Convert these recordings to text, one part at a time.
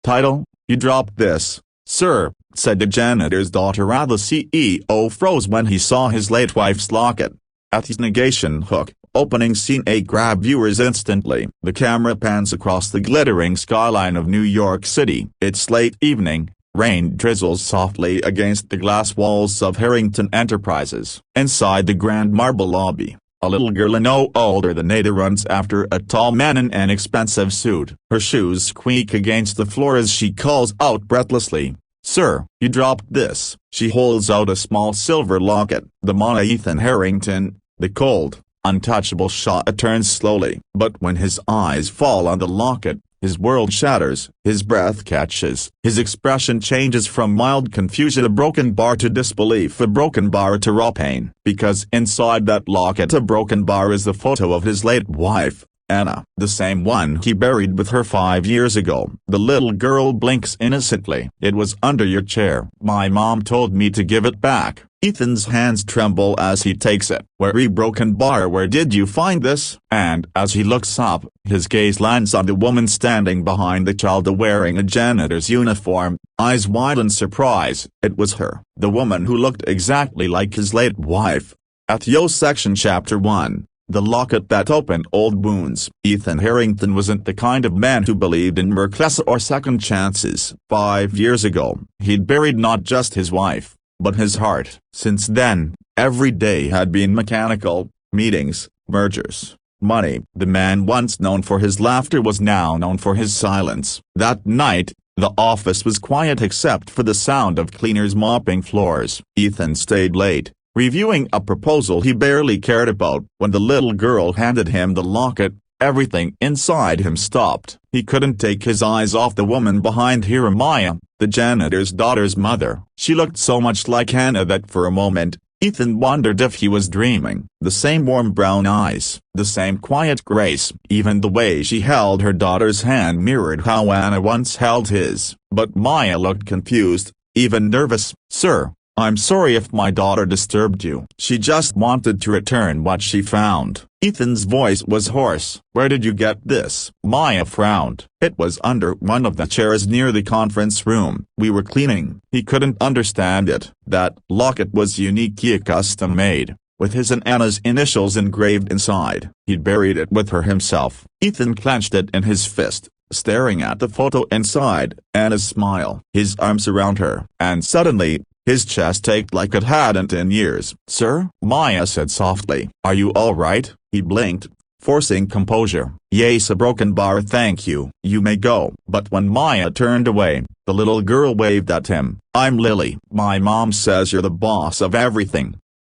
Title: You dropped this, sir, said the janitor's daughter. The CEO froze when he saw his late wife's locket. At his negation hook, opening scene 8 grabbed viewers instantly. The camera pans across the glittering skyline of New York City. It's late evening. Rain drizzles softly against the glass walls of Harrington Enterprises. Inside the grand marble lobby, a little girl no older than 8 runs after a tall man in an expensive suit. Her shoes squeak against the floor as she calls out breathlessly, "Sir, you dropped this." She holds out a small silver locket. The Mona Ethan Harrington, the cold, untouchable shot turns slowly. But when his eyes fall on the locket, his world shatters, his breath catches, his expression changes from mild confusion, a broken bar, to disbelief, a broken bar, to raw pain. Because inside that locket, a broken bar, is the photo of his late wife, Anna, the same one he buried with her 5 years ago. The little girl blinks innocently. "It was under your chair. My mom told me to give it back." Ethan's hands tremble as he takes it. "Where broken bar, where did you find this?" And as he looks up, his gaze lands on the woman standing behind the child, wearing a janitor's uniform, eyes wide in surprise. It was her, the woman who looked exactly like his late wife. At Yo Section Chapter 1. The locket that opened old wounds. Ethan Harrington wasn't the kind of man who believed in miracles or second chances. 5 years ago, he'd buried not just his wife, but his heart. Since then, every day had been mechanical: meetings, mergers, money. The man once known for his laughter was now known for his silence. That night, the office was quiet except for the sound of cleaners mopping floors. Ethan stayed late, reviewing a proposal he barely cared about. When the little girl handed him the locket, everything inside him stopped. He couldn't take his eyes off the woman behind her, Maya, the janitor's daughter's mother. She looked so much like Hannah that for a moment, Ethan wondered if he was dreaming. The same warm brown eyes, the same quiet grace, even the way she held her daughter's hand mirrored how Anna once held his. But Maya looked confused, even nervous. "Sir, I'm sorry if my daughter disturbed you." She just wanted to return what she found. Ethan's voice was hoarse. "Where did you get this?" Maya frowned. "It was under one of the chairs near the conference room. We were cleaning." He couldn't understand it. That locket was uniquely custom made, with his and Anna's initials engraved inside. He'd buried it with her himself. Ethan clenched it in his fist, staring at the photo inside, Anna's smile, his arms around her. And suddenly, his chest ached like it hadn't in years. "Sir?" Maya said softly. "Are you all right?" He blinked, forcing composure. "Yes, a broken bar, thank you." "You may go." But when Maya turned away, the little girl waved at him. "I'm Lily. My mom says you're the boss of everything."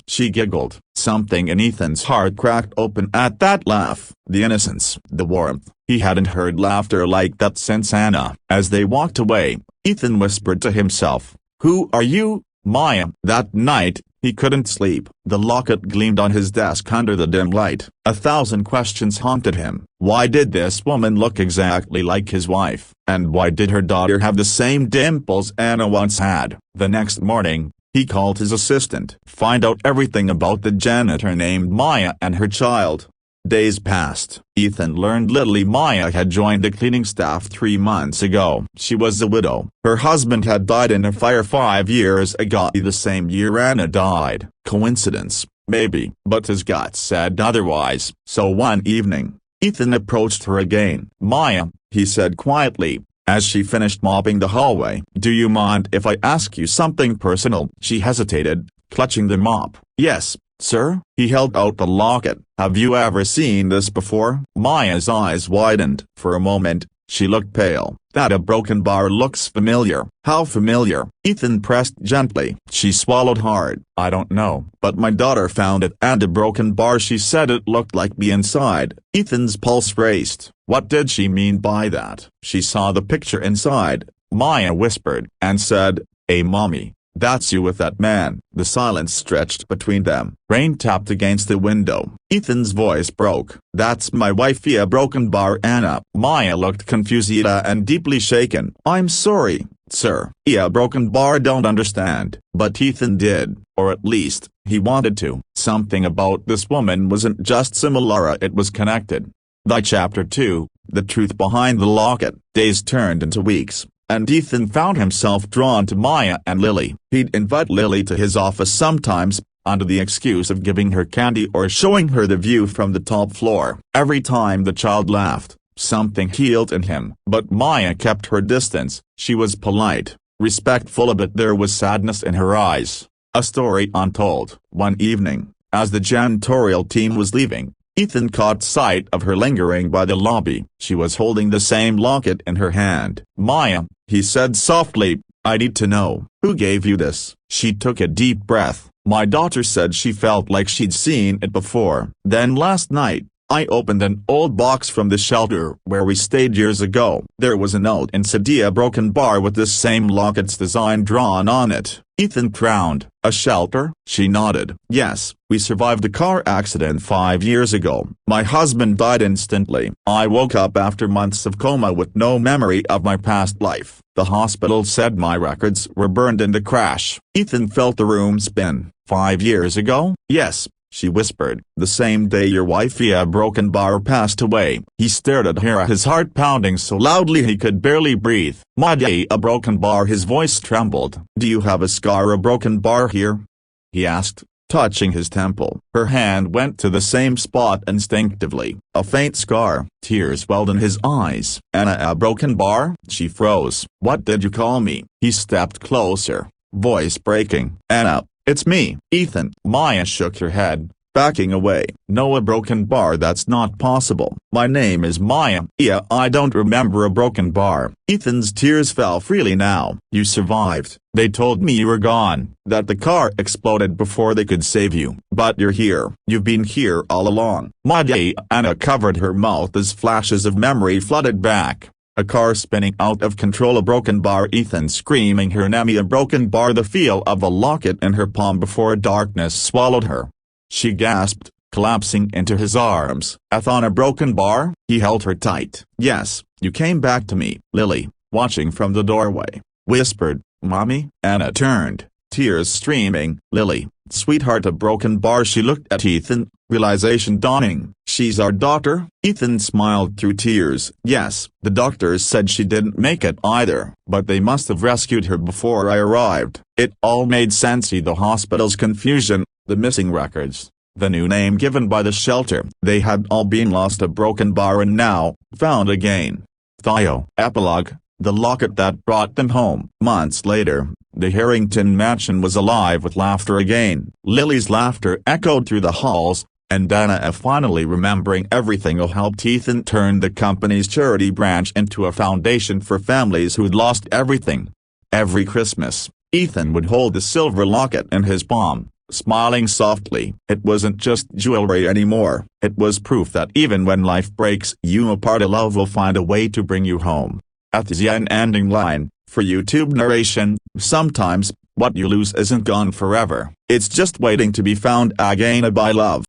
She giggled. Something in Ethan's heart cracked open at that laugh. The innocence, the warmth. He hadn't heard laughter like that since Anna. As they walked away, Ethan whispered to himself, "Who are you, Maya?" That night, he couldn't sleep. The locket gleamed on his desk under the dim light. 1,000 questions haunted him. Why did this woman look exactly like his wife? And why did her daughter have the same dimples Anna once had? The next morning, he called his assistant. Find out everything about the janitor named Maya and her child. Days passed. Ethan learned Lily Maya had joined the cleaning staff 3 months ago. She was a widow. Her husband had died in a fire 5 years ago, the same year Anna died. Coincidence? Maybe. But his gut said otherwise. So one evening, Ethan approached her again. "Maya," he said quietly, as she finished mopping the hallway, "do you mind if I ask you something personal?" She hesitated, clutching the mop. "Yes, sir." He held out the locket. "Have you ever seen this before?" Maya's eyes widened. For a moment, she looked pale. "That a broken bar looks familiar." "How familiar?" Ethan pressed gently. She swallowed hard. "I don't know, but my daughter found it and a broken bar. She said it looked like me inside." Ethan's pulse raced. What did she mean by that? She saw the picture inside, Maya whispered, and said, "Hey mommy, that's you with that man." The silence stretched between them. Rain tapped against the window. Ethan's voice broke. "That's my wife, a broken bar, Anna." Maya looked confused and deeply shaken. "I'm sorry, sir." A broken bar don't understand. But Ethan did, or at least, he wanted to. Something about this woman wasn't just similar, it was connected. Chapter 2, The Truth Behind the Locket. Days turned into weeks. and Ethan found himself drawn to Maya and Lily. He'd invite Lily to his office sometimes, under the excuse of giving her candy or showing her the view from the top floor. Every time the child laughed, something healed in him. But Maya kept her distance. She was polite, respectful, but there was sadness in her eyes. A story untold. One evening, as the janitorial team was leaving, Ethan caught sight of her lingering by the lobby. She was holding the same locket in her hand. "Maya," he said softly, "I need to know, who gave you this?" She took a deep breath. "My daughter said she felt like she'd seen it before. Then last night, I opened an old box from the shelter where we stayed years ago. There was a note inside, a broken bar with this same locket's design drawn on it." Ethan frowned. "A shelter?" She nodded. "Yes, we survived a car accident 5 years ago. My husband died instantly. I woke up after months of coma with no memory of my past life. The hospital said my records were burned in the crash." Ethan felt the room spin. "5 years ago?" "Yes," she whispered. "The same day your wife via broken bar passed away." He stared at her, his heart pounding so loudly he could barely breathe. "My day, a broken bar?" His voice trembled. "Do you have a scar, a broken bar here?" he asked, touching his temple. Her hand went to the same spot instinctively. "A faint scar." Tears welled in his eyes. "Anna, a broken bar?" She froze. "What did you call me?" He stepped closer, voice breaking. "Anna, it's me, Ethan." Maya shook her head, backing away. "No, a broken bar? That's not possible. My name is Maya." "Yeah, I don't remember a broken bar." Ethan's tears fell freely now. "You survived. They told me you were gone, that the car exploded before they could save you. But you're here. You've been here all along." "My day." Anna covered her mouth as flashes of memory flooded back. A car spinning out of control, a broken bar, Ethan screaming her name, a broken bar, the feel of a locket in her palm before darkness swallowed her. She gasped, collapsing into his arms. "On a broken bar?" He held her tight. "Yes, you came back to me." Lily, watching from the doorway, whispered, "Mommy?" Anna turned, tears streaming. "Lily, sweetheart, a broken bar." She looked at Ethan, realization dawning. "She's our daughter?" Ethan smiled through tears. "Yes, the doctors said she didn't make it either, but they must have rescued her before I arrived." It all made sense. The hospital's confusion, the missing records, the new name given by the shelter. They had all been lost, a broken bar, and now, found again. Theo. Epilogue. The locket that brought them home. Months later, the Harrington mansion was alive with laughter again. Lily's laughter echoed through the halls, and Anna, finally remembering everything, helped Ethan turn the company's charity branch into a foundation for families who'd lost everything. Every Christmas, Ethan would hold the silver locket in his palm, smiling softly. It wasn't just jewelry anymore. It was proof that even when life breaks you apart, a love will find a way to bring you home. At the ending line, for YouTube narration, sometimes, what you lose isn't gone forever. It's just waiting to be found again. By love.